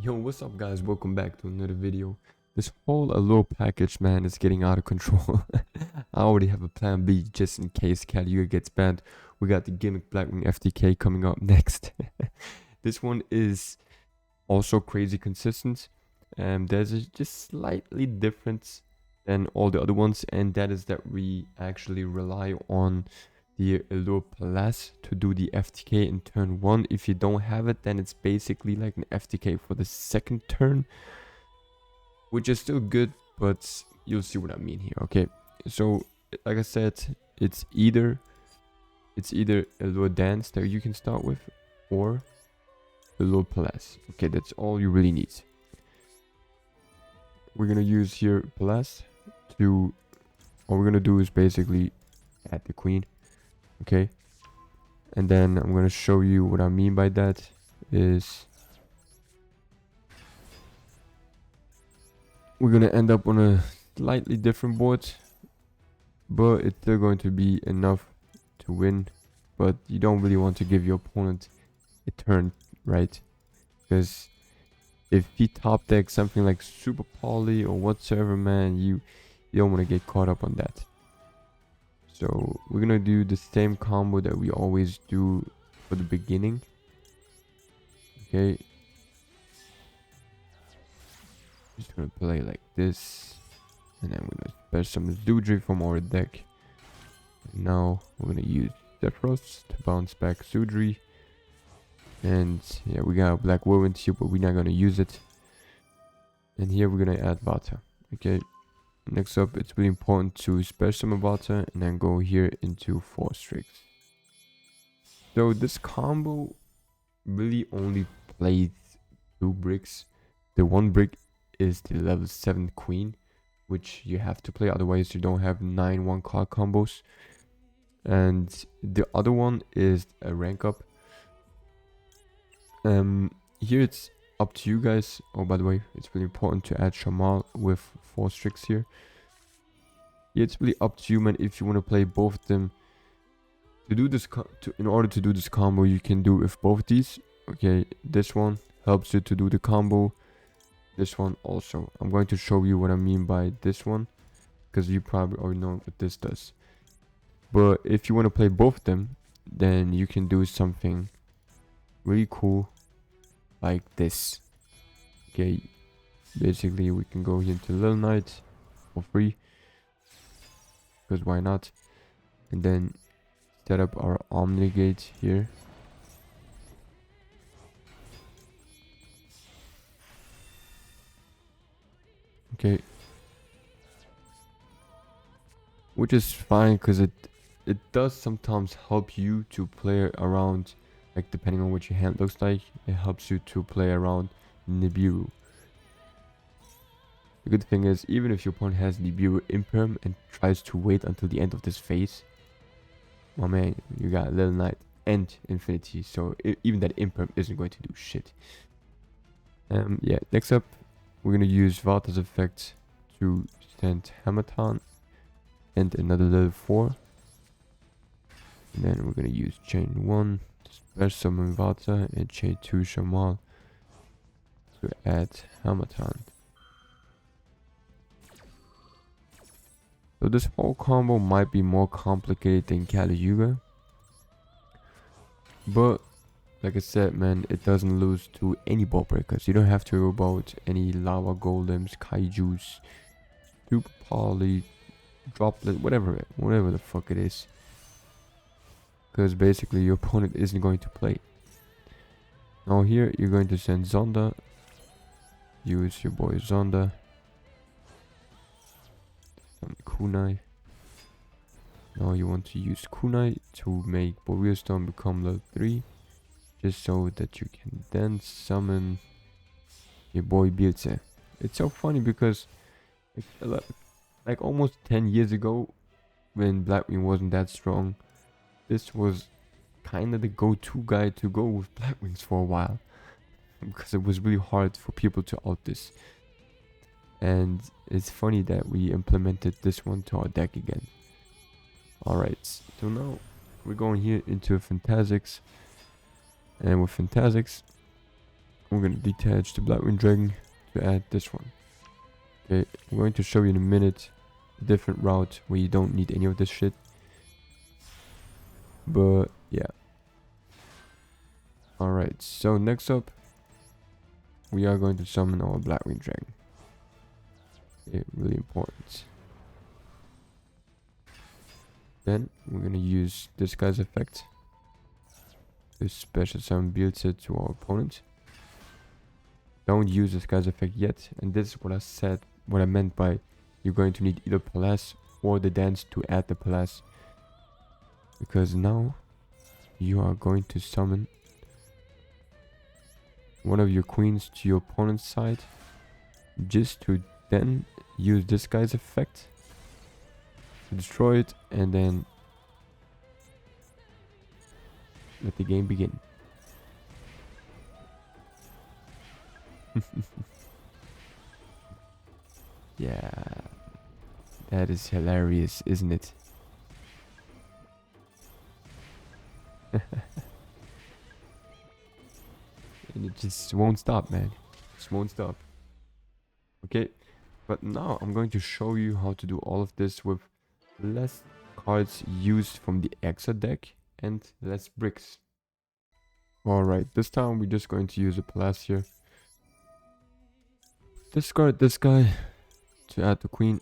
Yo, what's up guys? Welcome back to another video. This whole allure package, man, is getting out of control. I already have a plan B just in case Caliuga gets banned. We got the gimmick Blackwing FTK coming up next. This one is also crazy consistent. There's just slightly different than all the other ones, and that is that we actually rely on the Allure Palace to do the FTK in turn 1. If you don't have it, then it's basically like an FTK for the second turn, which is still good, but you'll see what I mean here. Okay, so like I said, it's either Allure Dance that you can start with, or Allure Palace. Okay, that's all you really need. We're gonna use here Palace to, all we're gonna do is basically add the queen. Okay, and then I'm gonna show you what I mean by that is we're gonna end up on a slightly different board, but it's still going to be enough to win. But you don't really want to give your opponent a turn, right? Because if he top decks something like Super Poly or whatsoever, man, you don't want to get caught up on that. So we're gonna do the same combo that we always do for the beginning. Okay, just gonna play like this, and then we're gonna special some Zudri from our deck. And now we're gonna use Zephyros to bounce back Zudri, and yeah, we got a Black Whirlwind here, but we're not gonna use it. And here we're gonna add Vata. Okay, next up, it's really important to special summon Vata and then go here into 4 Strix. So this combo really only plays 2 bricks. The 1 brick is the level 7 queen, which you have to play, otherwise you don't have 9 1 card combos. And the other one is a rank up. Here it's up to you guys. Oh, by the way, it's really important to add Shamal with 4 Strix here. Yeah, it's really up to you, man, if you want to play both of them. To do this, in order to do this combo, you can do with both these. Okay, this one helps you to do the combo. This one also. I'm going to show you what I mean by this one, because you probably already know what this does. But if you want to play both of them, then you can do something really cool like this. Okay, basically we can go here into Little Knight for free, because why not? And then set up our Omnigate here. Okay, which is fine because it does sometimes help you to play around, like depending on what your hand looks like, it helps you to play around Nibiru. The good thing is, even if your opponent has Nibiru Imperm and tries to wait until the end of this phase, my man, you got Little Knight and Infinity, so even that Imperm isn't going to do shit. Yeah, next up, we're gonna use Vata's effect to send Hamatan and another level 4. And then we're gonna use chain 1 to special summon Vata and chain 2 Shamal to add Hamatan. So this whole combo might be more complicated than Caliuga, but like I said, man, it doesn't lose to any ball breakers. You don't have to worry about any lava golems, kaijus, super poly, droplet, whatever the fuck it is, because basically your opponent isn't going to play. Now here you're going to send Zonda, use your boy Zonda, Kunai. Now you want to use Kunai to make Boreal Stone become level 3, just so that you can then summon your boy Birce. It's so funny because like almost 10 years ago, when Blackwing wasn't that strong, this was kind of the go-to guy to go with Blackwings for a while, because it was really hard for people to out this. And it's funny that we implemented this one to our deck again. Alright, so now we're going here into Fantastics. And with Fantastics, We're gonna detach the Blackwing Dragon to add this one. Okay, I'm going to show you in a minute a different route where you don't need any of this shit. But yeah. Alright, so next up we are going to summon our Blackwing Dragon. Okay, really important. Then we're gonna use disguise effect to special summon Beelzebub to our opponent. Don't use disguise effect yet, and this is what I said, what I meant by you're going to need either Palace or the dance to add the Palace. Because now you are going to summon one of your queens to your opponent's side, just to then use disguise effect to destroy it, and then let the game begin. Yeah, that is hilarious, isn't it? And it just won't stop, man. Just won't stop. Okay, but now I'm going to show you how to do all of this with less cards used from the Exa deck and less bricks. Alright, this time we're just going to use a Palace here. Discard this guy to add the queen.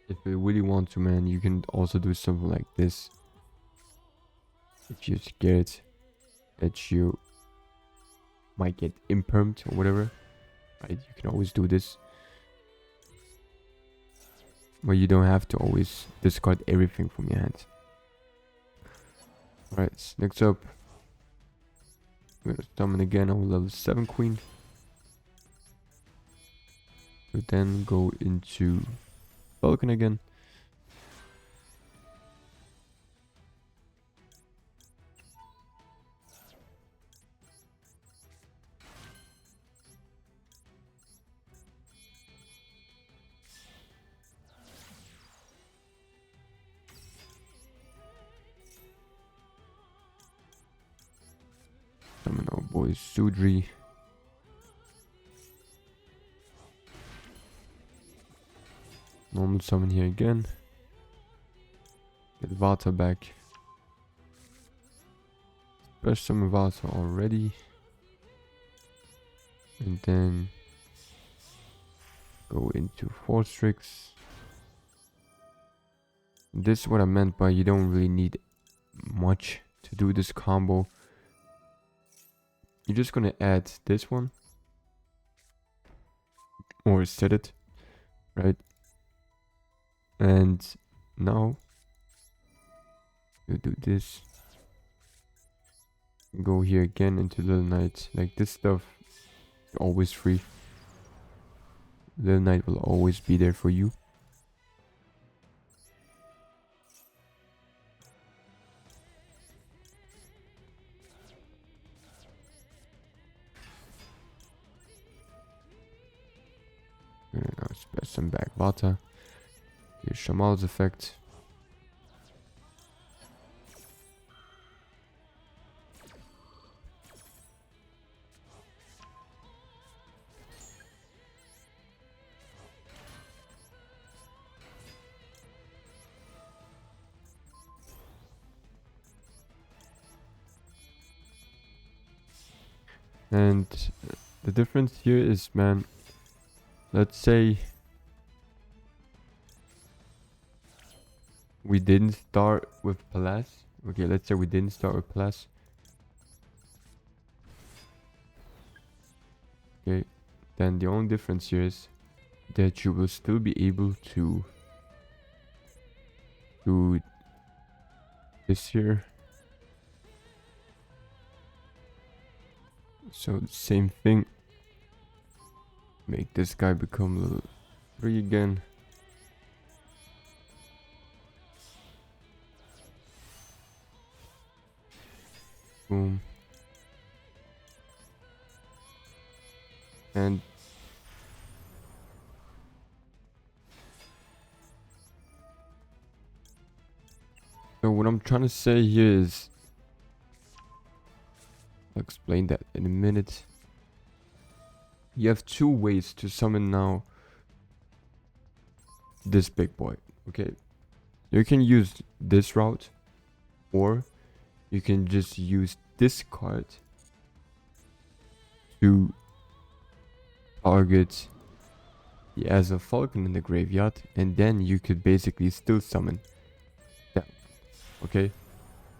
If you really want to, man, you can also do something like this. If you're scared that you might get impermed or whatever, right? You can always do this. But you don't have to always discard everything from your hand. Alright, next up, we're gonna summon again our level 7 queen. We then go into Falcon again. Summon our boy Sudri. Normal summon here again. Get Vata back. Special summon Vata already. And then go into Force Tricks. This is what I meant by you don't really need much to do this combo. You're just gonna add this one. Or set it. Right? And now you do this. Go here again into Little Knight. Like this stuff is always free. Little Knight will always be there for you. Now special some back Vata. Here's Shamal's effect. And the difference here is, man, let's say we didn't start with Palace. Okay, let's say we didn't start with Palace. Okay, then the only difference here is that you will still be able to do this here. So the same thing. Make this guy become level 3 again. Boom. And so what I'm trying to say here is I'll explain that in a minute. You have two ways to summon now this big boy. Okay, you can use this route, or you can just use this card to target the as a falcon in the graveyard, and then you could basically still summon them. Okay,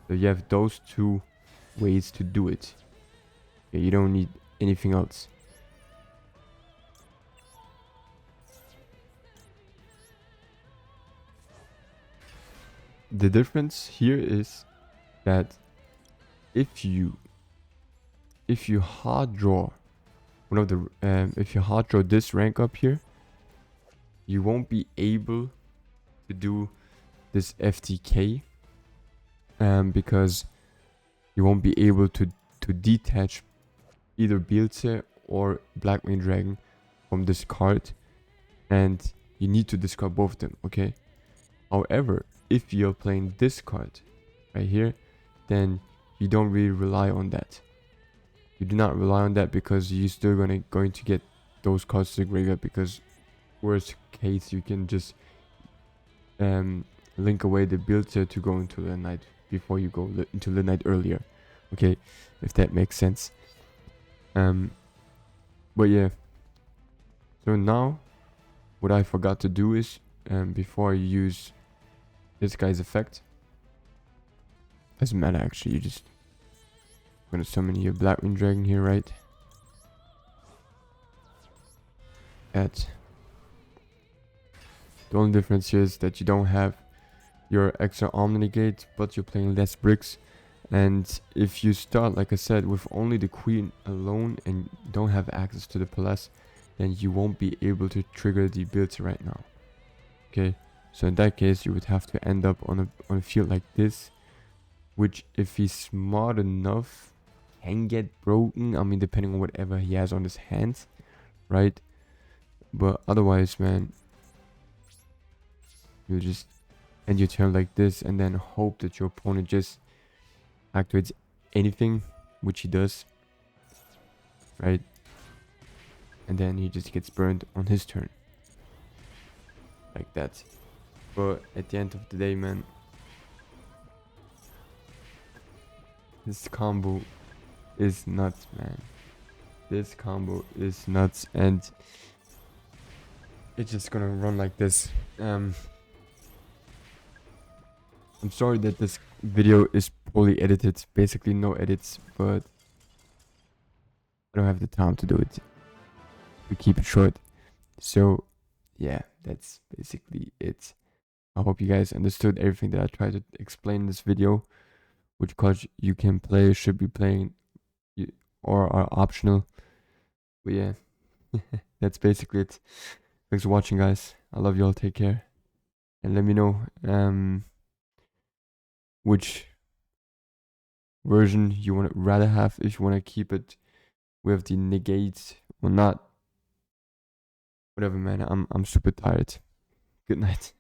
so you have those two ways to do it. Okay, you don't need anything else. The difference here is that if you hard draw one of the if you hard draw this rank up here, you won't be able to do this FTK because you won't be able to detach either Beelze or Blackwing Dragon from this card, and you need to discard both of them. Okay, however, if you're playing this card right here, then you don't really rely on that. You do not rely on that because you're still going to get those cards to the graveyard, because worst case you can just link away the Beelze to go into the night before you go into the night earlier. Okay, if that makes sense. But yeah, so now what I forgot to do is before I use this guy's effect, doesn't matter actually, you just gonna summon your Blackwing Dragon here, right? That the only difference here is that you don't have your extra Omni Gate, but you're playing less bricks. And if you start, like I said, with only the queen alone and don't have access to the palace, then you won't be able to trigger the builds right now. Okay, so in that case you would have to end up on a field like this, which if he's smart enough can get broken. I mean, depending on whatever he has on his hands, right? But otherwise, man, you just end your turn like this and then hope that your opponent just activates anything, which he does, right? And then he just gets burned on his turn like that. But at the end of the day, man, this combo is nuts, man. This combo is nuts, and it's just gonna run like this. I'm sorry that this video is poorly edited, basically no edits, but I don't have the time to do it, to keep it short. So yeah, that's basically it. I hope you guys understood everything that I tried to explain in this video, which cards you can play, should be playing, or are optional. But yeah, that's basically it. Thanks for watching, guys. I love you all. Take care, and let me know which version you want to rather have, if you want to keep it with the negate or not. Whatever, man. I'm super tired. Good night.